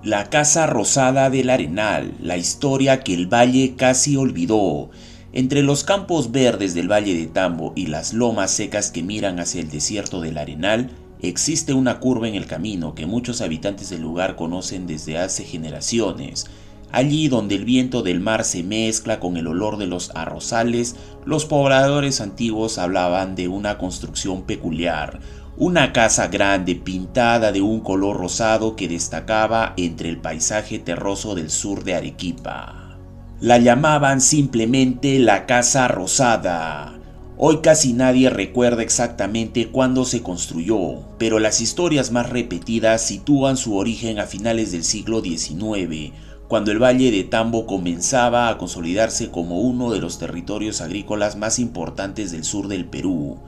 La Casa Rosada del Arenal, la historia que el valle casi olvidó. Entre los campos verdes del Valle de Tambo y las lomas secas que miran hacia el desierto del Arenal, existe una curva en el camino que muchos habitantes del lugar conocen desde hace generaciones. Allí donde el viento del mar se mezcla con el olor de los arrozales, los pobladores antiguos hablaban de una construcción peculiar, una casa grande pintada de un color rosado que destacaba entre el paisaje terroso del sur de Arequipa. La llamaban simplemente la Casa Rosada. Hoy casi nadie recuerda exactamente cuándo se construyó, pero las historias más repetidas sitúan su origen a finales del siglo XIX, cuando el Valle de Tambo comenzaba a consolidarse como uno de los territorios agrícolas más importantes del sur del Perú.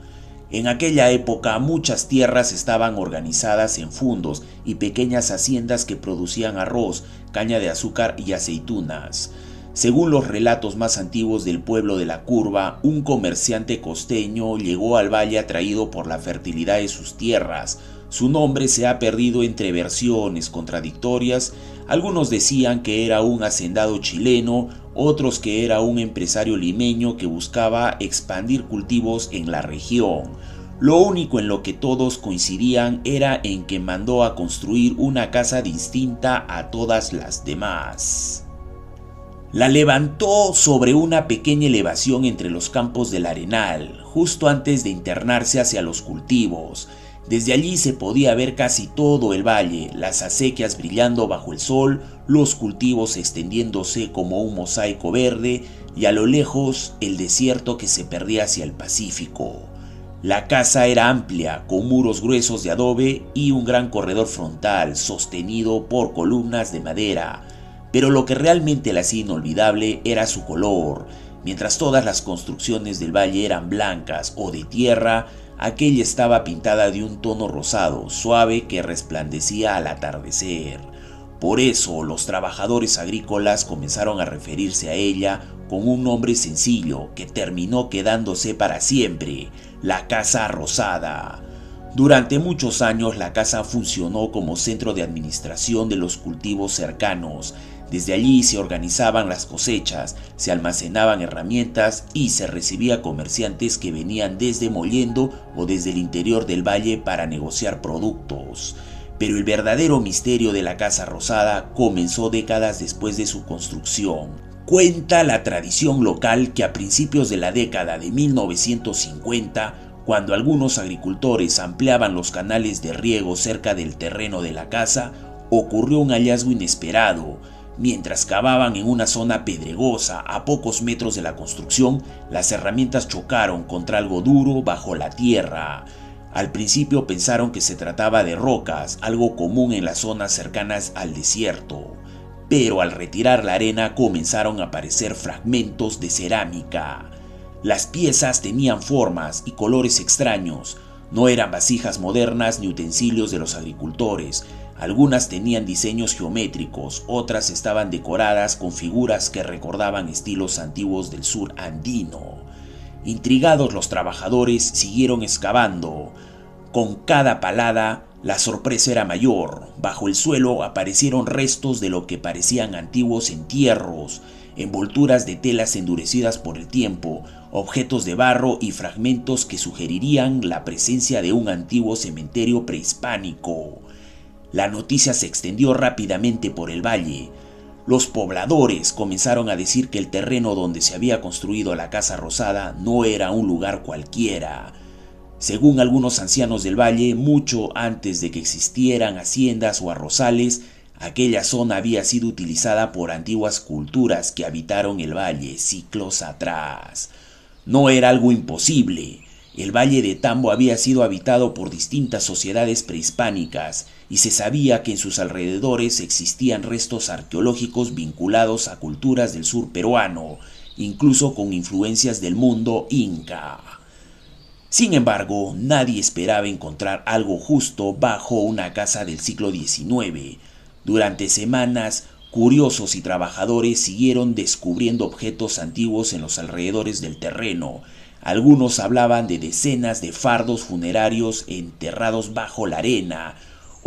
En aquella época muchas tierras estaban organizadas en fundos y pequeñas haciendas que producían arroz, caña de azúcar y aceitunas. Según los relatos más antiguos del pueblo de la Curva, un comerciante costeño llegó al valle atraído por la fertilidad de sus tierras. Su nombre se ha perdido entre versiones contradictorias. Algunos decían que era un hacendado chileno, otros que era un empresario limeño que buscaba expandir cultivos en la región. Lo único en lo que todos coincidían era en que mandó a construir una casa distinta a todas las demás. La levantó sobre una pequeña elevación entre los campos del Arenal, justo antes de internarse hacia los cultivos. Desde allí se podía ver casi todo el valle, las acequias brillando bajo el sol, los cultivos extendiéndose como un mosaico verde y a lo lejos el desierto que se perdía hacia el Pacífico. La casa era amplia, con muros gruesos de adobe y un gran corredor frontal sostenido por columnas de madera. Pero lo que realmente la hacía inolvidable era su color. Mientras todas las construcciones del valle eran blancas o de tierra, aquella estaba pintada de un tono rosado, suave que resplandecía al atardecer. Por eso los trabajadores agrícolas comenzaron a referirse a ella con un nombre sencillo que terminó quedándose para siempre, la Casa Rosada. Durante muchos años la casa funcionó como centro de administración de los cultivos cercanos. Desde allí se organizaban las cosechas, se almacenaban herramientas y se recibía comerciantes que venían desde Mollendo o desde el interior del valle para negociar productos. Pero el verdadero misterio de la Casa Rosada comenzó décadas después de su construcción. Cuenta la tradición local que a principios de la década de 1950, cuando algunos agricultores ampliaban los canales de riego cerca del terreno de la casa, ocurrió un hallazgo inesperado. Mientras cavaban en una zona pedregosa a pocos metros de la construcción, las herramientas chocaron contra algo duro bajo la tierra. Al principio pensaron que se trataba de rocas, algo común en las zonas cercanas al desierto. Pero al retirar la arena comenzaron a aparecer fragmentos de cerámica. Las piezas tenían formas y colores extraños. No eran vasijas modernas ni utensilios de los agricultores. Algunas tenían diseños geométricos, otras estaban decoradas con figuras que recordaban estilos antiguos del sur andino. Intrigados, los trabajadores siguieron excavando. Con cada palada, la sorpresa era mayor. Bajo el suelo aparecieron restos de lo que parecían antiguos entierros, envolturas de telas endurecidas por el tiempo, objetos de barro y fragmentos que sugerirían la presencia de un antiguo cementerio prehispánico. La noticia se extendió rápidamente por el valle. Los pobladores comenzaron a decir que el terreno donde se había construido la Casa Rosada no era un lugar cualquiera. Según algunos ancianos del valle, mucho antes de que existieran haciendas o arrozales, aquella zona había sido utilizada por antiguas culturas que habitaron el valle siglos atrás. No era algo imposible. El Valle de Tambo había sido habitado por distintas sociedades prehispánicas y se sabía que en sus alrededores existían restos arqueológicos vinculados a culturas del sur peruano, incluso con influencias del mundo inca. Sin embargo, nadie esperaba encontrar algo justo bajo una casa del siglo XIX. Durante semanas, curiosos y trabajadores siguieron descubriendo objetos antiguos en los alrededores del terreno. Algunos hablaban de decenas de fardos funerarios enterrados bajo la arena.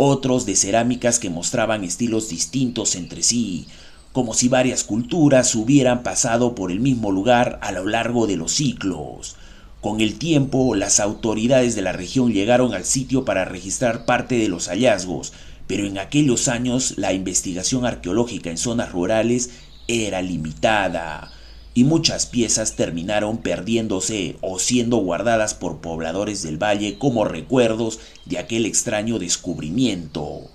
otros de cerámicas que mostraban estilos distintos entre sí, como si varias culturas hubieran pasado por el mismo lugar a lo largo de los siglos. Con el tiempo, las autoridades de la región llegaron al sitio para registrar parte de los hallazgos, pero en aquellos años la investigación arqueológica en zonas rurales era limitada y muchas piezas terminaron perdiéndose o siendo guardadas por pobladores del valle como recuerdos de aquel extraño descubrimiento.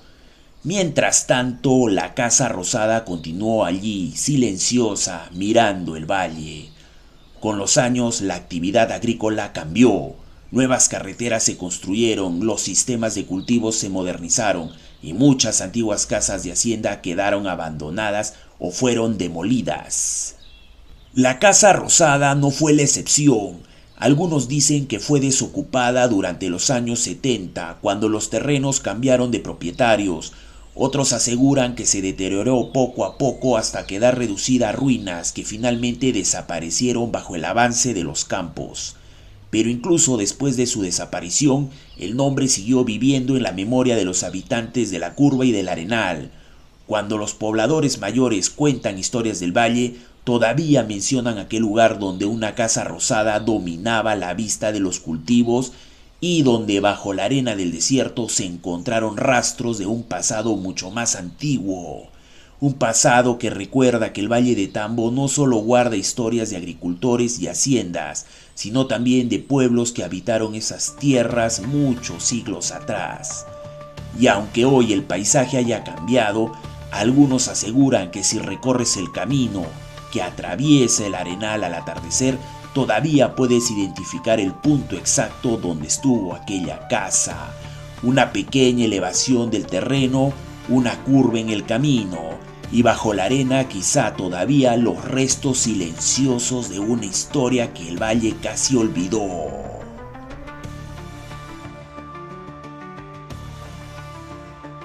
Mientras tanto, la Casa Rosada continuó allí, silenciosa, mirando el valle. Con los años, la actividad agrícola cambió. Nuevas carreteras se construyeron, los sistemas de cultivos se modernizaron y muchas antiguas casas de hacienda quedaron abandonadas o fueron demolidas. La Casa Rosada no fue la excepción. Algunos dicen que fue desocupada durante los años 70, cuando los terrenos cambiaron de propietarios. Otros aseguran que se deterioró poco a poco hasta quedar reducida a ruinas que finalmente desaparecieron bajo el avance de los campos. Pero incluso después de su desaparición, el nombre siguió viviendo en la memoria de los habitantes de la Curva y del Arenal. Cuando los pobladores mayores cuentan historias del valle, todavía mencionan aquel lugar donde una casa rosada dominaba la vista de los cultivos y donde bajo la arena del desierto se encontraron rastros de un pasado mucho más antiguo. Un pasado que recuerda que el Valle de Tambo no solo guarda historias de agricultores y haciendas, sino también de pueblos que habitaron esas tierras muchos siglos atrás. Y aunque hoy el paisaje haya cambiado, algunos aseguran que si recorres el camino que atraviesa el arenal al atardecer, todavía puedes identificar el punto exacto donde estuvo aquella casa. Una pequeña elevación del terreno, una curva en el camino, y bajo la arena quizá todavía los restos silenciosos de una historia que el valle casi olvidó.